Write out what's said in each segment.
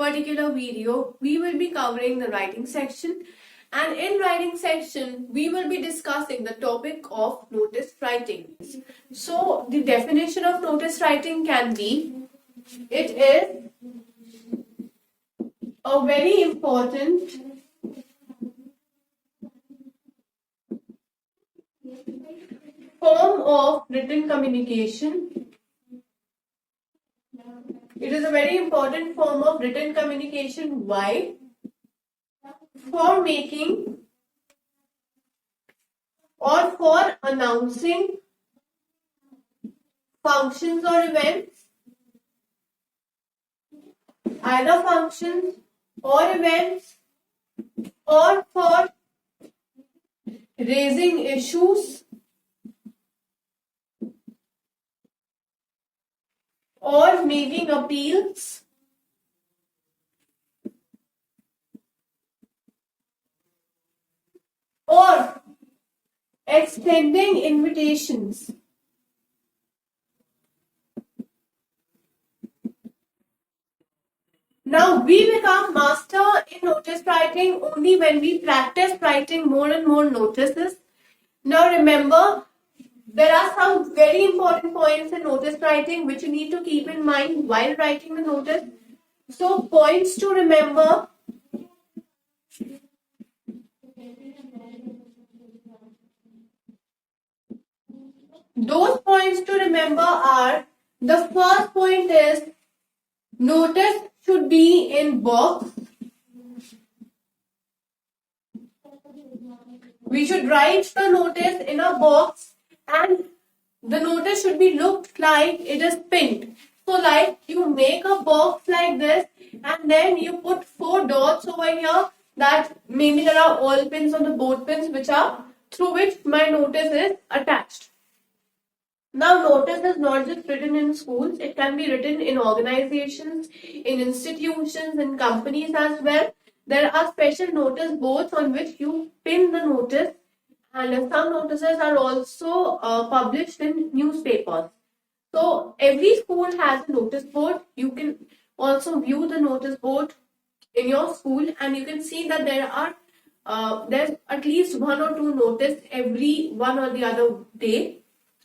particular video, we will be covering the writing section, and in writing section, we will be discussing the topic of notice writing. So, the definition of notice writing can be, it is a very important form of written communication. It is a very important form of written communication. Why? For making or for announcing functions or events, either functions or events, or for raising issues or making appeals, or extending invitations. Now, we become master in notice writing only when we practice writing more and more notices. Now, remember, there are some very important points in notice writing which you need to keep in mind while writing the notice. So, points to remember. Those points to remember are, the first point is, notice should be in box. We should write the notice in a box, and the notice should be looked like it is pinned. So like you make a box like this and then you put 4 dots over here, that maybe there are all pins on the board pins which are through which my notice is attached. Now, notice is not just written in schools, it can be written in organizations, in institutions, in companies as well. There are special notice boards on which you pin the notice, and some notices are also published in newspapers. So, every school has a notice board. You can also view the notice board in your school, and you can see that there's at least 1 or 2 notice every one or the other day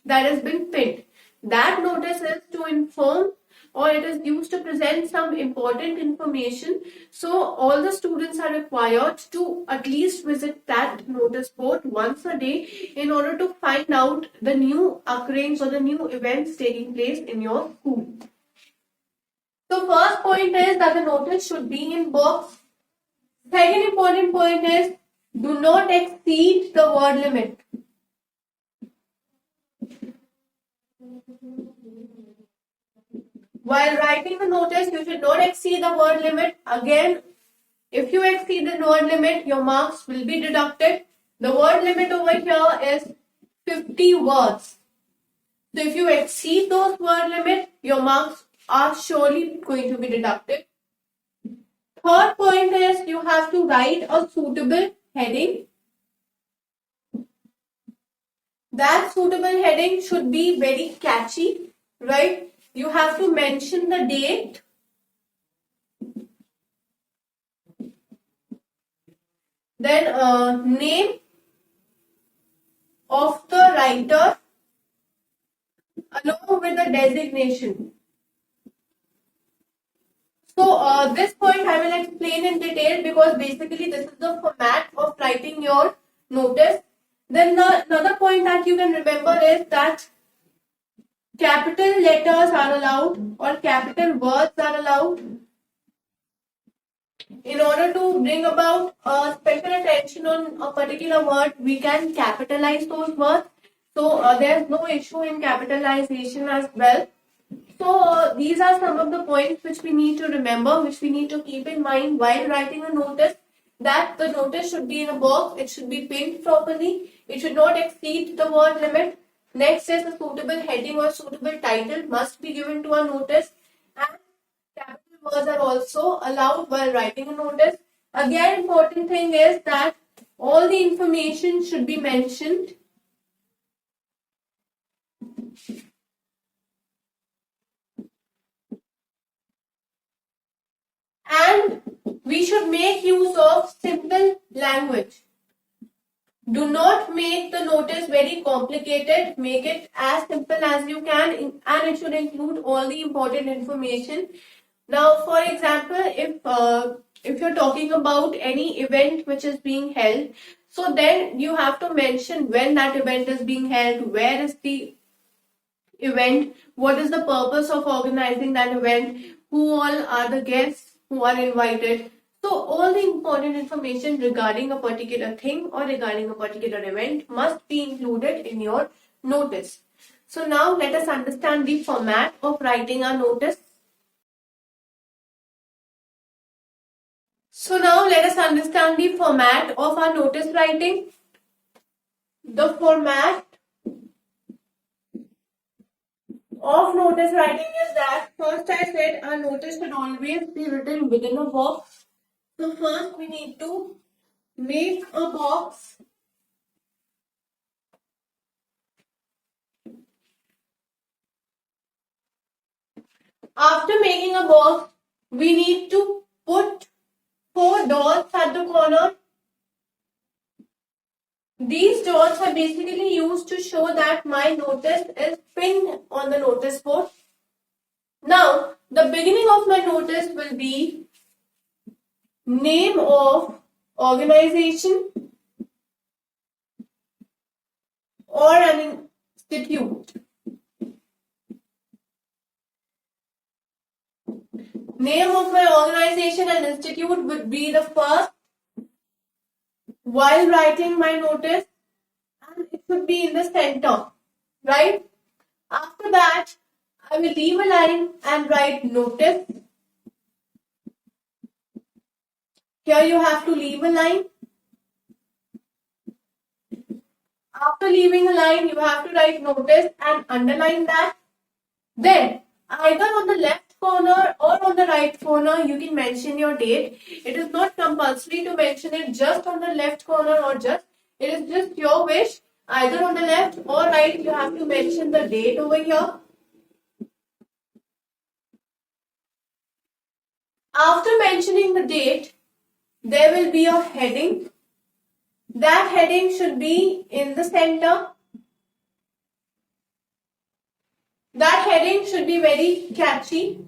that has been pinned. That notice is to inform, or it is used to present some important information. So all the students are required to at least visit that notice board once a day in order to find out the new occurrence or the new events taking place in your school. So first point is that the notice should be in box. Second important point is, do not exceed the word limit. While writing the notice, you should not exceed the word limit. Again, if you exceed the word limit, your marks will be deducted. The word limit over here is 50 words. So if you exceed those word limit, your marks are surely going to be deducted. Third point is, you have to write a suitable heading. That suitable heading should be very catchy, right? You have to mention the date, then name of the writer along with the designation. So this point I will explain in detail, because basically this is the format of writing your notice. Then another point that you can remember is that capital letters are allowed, or capital words are allowed. In order to bring about special attention on a particular word, we can capitalize those words. So there's no issue in capitalization as well. So these are some of the points which we need to remember, which we need to keep in mind while writing a notice. That the notice should be in a box, it should be pinned properly, it should not exceed the word limit. Next is, a suitable heading or suitable title must be given to a notice, and capital words are also allowed while writing a notice. Again, important thing is that all the information should be mentioned. and we should make use of simple language. Do not make the notice very complicated. Make it as simple as you can, and it should include all the important information. Now, for example, if you're talking about any event which is being held, so then you have to mention when that event is being held, where is the event, what is the purpose of organizing that event, who all are the guests who are invited. So all the important information regarding a particular thing or regarding a particular event must be included in your notice. So now let us understand the format of writing a notice. So now let us understand the format of our notice writing. The format of notice writing is that first I said a notice should always be written within a box. So first we need to make a box. After making a box, we need to put 4 dots at the corner. These dots are basically used to show that my notice is pinned on the notice board. Now, the beginning of my notice will be name of organization or an institute. Name of my organization and institute would be the first while writing my notice, and it should be in the center, right? After that, I will leave a line and write notice. Here you have to leave a line. After leaving a line, you have to write notice and underline that. Then, either on the left corner or on the right corner, you can mention your date. It is not compulsory to mention it just on the left corner or just, it is just your wish. Either on the left or right, you have to mention the date over here. After mentioning the date, there will be a heading. That heading should be in the center. That heading should be very catchy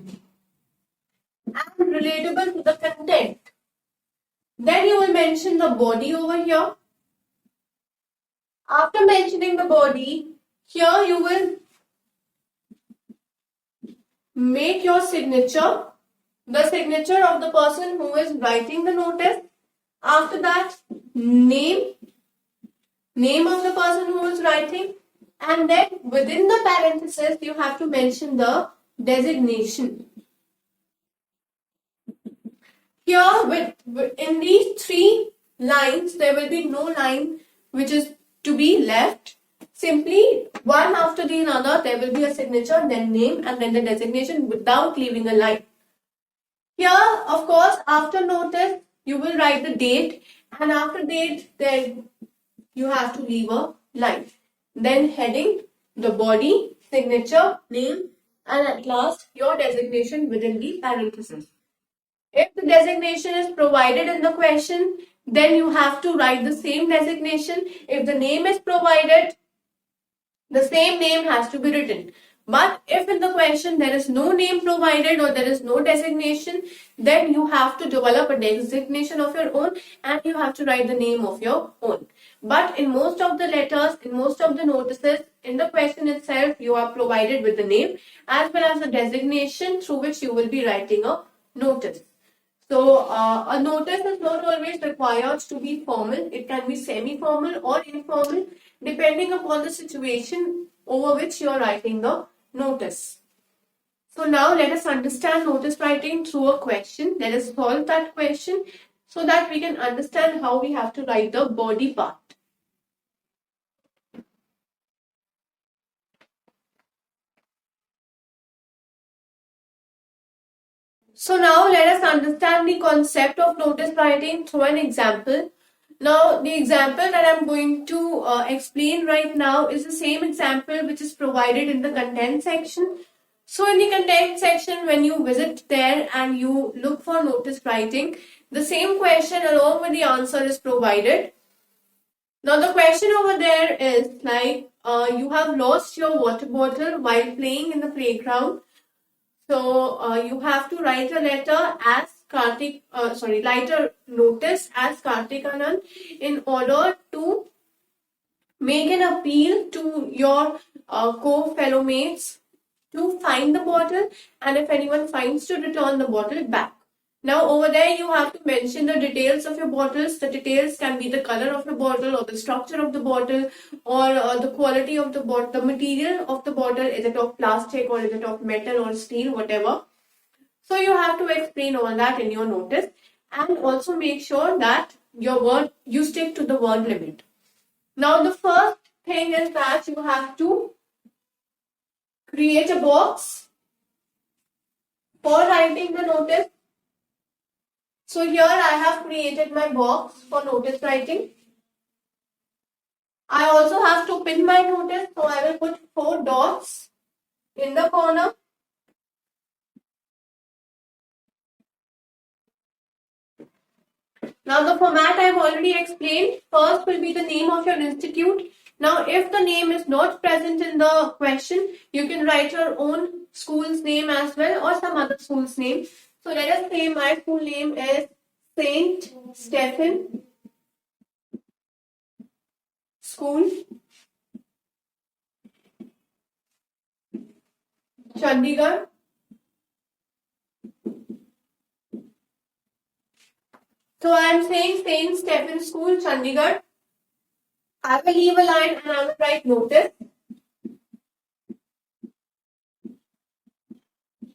and relatable to the content. Then you will mention the body over here. After mentioning the body, here you will make your signature, the signature of the person who is writing the notice. After that, name of the person who is writing, and then within the parenthesis you have to mention the designation. Here in these 3 lines there will be no line which is to be left. Simply one after the another there will be a signature, then name, and then the designation without leaving a line. Here, of course, after notice you will write the date, and after date then you have to leave a line. Then heading, the body, signature, name, and at last your designation within the parenthesis. If the designation is provided in the question, then you have to write the same designation. If the name is provided, the same name has to be written. But if in the question there is no name provided or there is no designation, then you have to develop a designation of your own and you have to write the name of your own. But in most of the letters, in most of the notices, in the question itself, you are provided with the name as well as the designation through which you will be writing a notice. So, a notice is not always required to be formal. It can be semi-formal or informal depending upon the situation over which you are writing the notice. So now let us understand notice writing through a question. Let us solve that question so that we can understand how we have to write the body part. So now let us understand the concept of notice writing through an example. Now the example that I am going to explain right now is the same example which is provided in the content section. So in the content section, when you visit there and you look for notice writing, the same question along with the answer is provided. Now the question over there is like, you have lost your water bottle while playing in the playground. So you have to write a letter as write a notice as Kartik Anand in order to make an appeal to your co-fellow mates to find the bottle, and if anyone finds, to return the bottle back. Now over there you have to mention the details of your bottles. The details can be the color of the bottle or the structure of the bottle or the quality of the bottle, the material of the bottle. Is it of plastic or is it of metal or steel, whatever. So you have to explain all that in your notice, and also make sure that you stick to the word limit. Now the first thing is that you have to create a box for writing the notice. So here I have created my box for notice writing. I also have to pin my notice, so I will put 4 dots in the corner. Now the format I have already explained. First will be the name of your institute. Now if the name is not present in the question, you can write your own school's name as well or some other school's name. So let us say my school name is Saint Stephen School, Chandigarh. So I am saying Saint Stephen School, Chandigarh. I will leave a line and I will write notice.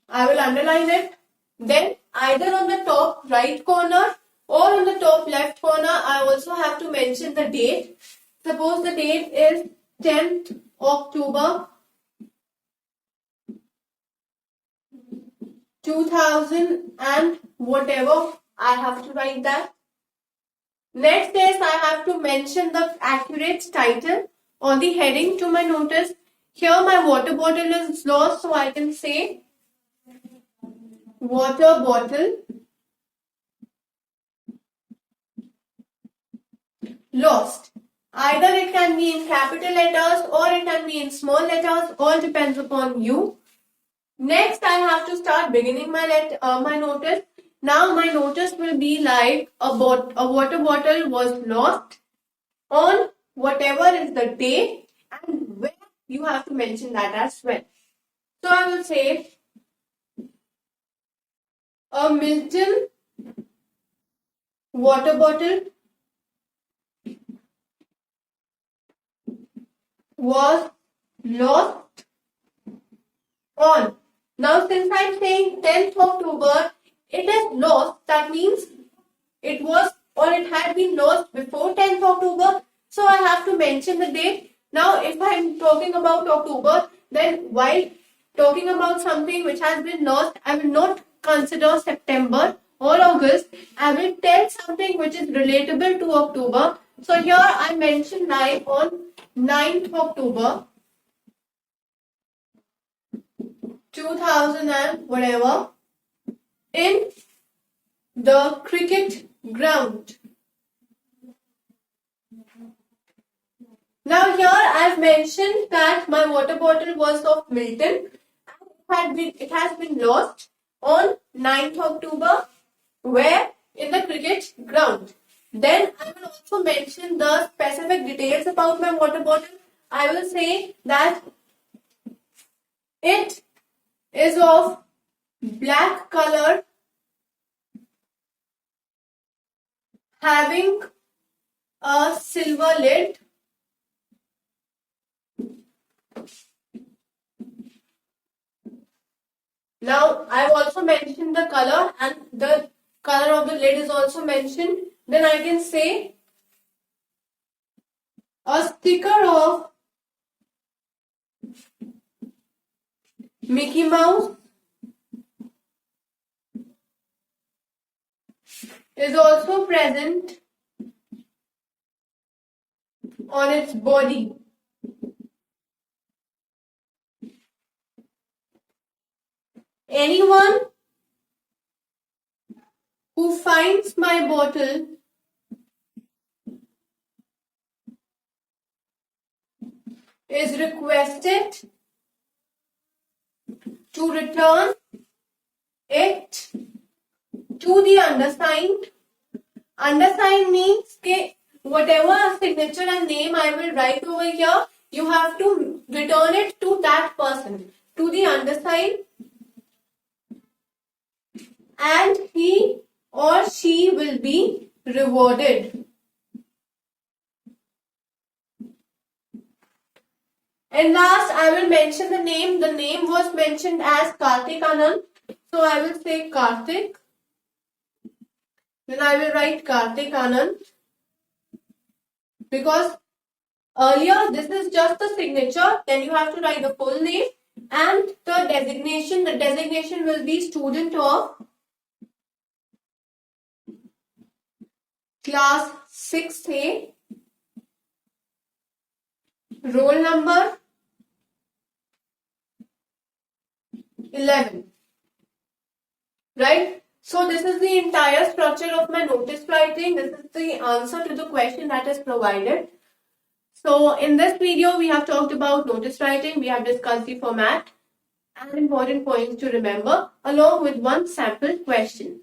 I will underline it. Then either on the top right corner or on the top left corner, I also have to mention the date. Suppose the date is 10th October 2000 and whatever, I have to write that. Next is I have to mention the accurate title or the heading to my notice. Here my water bottle is lost, so I can say water bottle lost. Either it can be in capital letters or it can be in small letters, all depends upon you. Next, I have to start beginning my notice. Now my notice will be like a water bottle was lost on whatever is the day and where, you have to mention that as well. So I will say a Milton water bottle was lost on. Now since I'm saying 10th October, it is lost. That means it was or it had been lost before 10th October. So I have to mention the date. Now if I'm talking about October, then while talking about something which has been lost, I will not consider September or August. I will tell something which is relatable to October. So here I mention like on 9th October 2000 and whatever in the cricket ground. Now here I have mentioned that my water bottle was of Milton and it has been lost on 9th October where in the cricket ground. Then I will also mention the specific details about my water bottle. I will say that it is of black color having a silver lid. Now I have also mentioned the color and the color of the lid is also mentioned. Then I can say a sticker of Mickey Mouse is also present on its body. Anyone who finds my bottle is requested to return it to the undersigned. Undersigned means that whatever signature and name I will write over here, you have to return it to that person, to the undersigned, and he or she will be rewarded. And last, I will mention the name. The name was mentioned as Kartik Anand. So I will say Kartik. Then I will write Kartik Anand. Because earlier, this is just the signature. Then you have to write the full name and the designation. The designation will be student of class 6A. Roll number 11. Right? So this is the entire structure of my notice writing. This is the answer to the question that is provided. So in this video, we have talked about notice writing. We have discussed the format and important points to remember along with one sample question.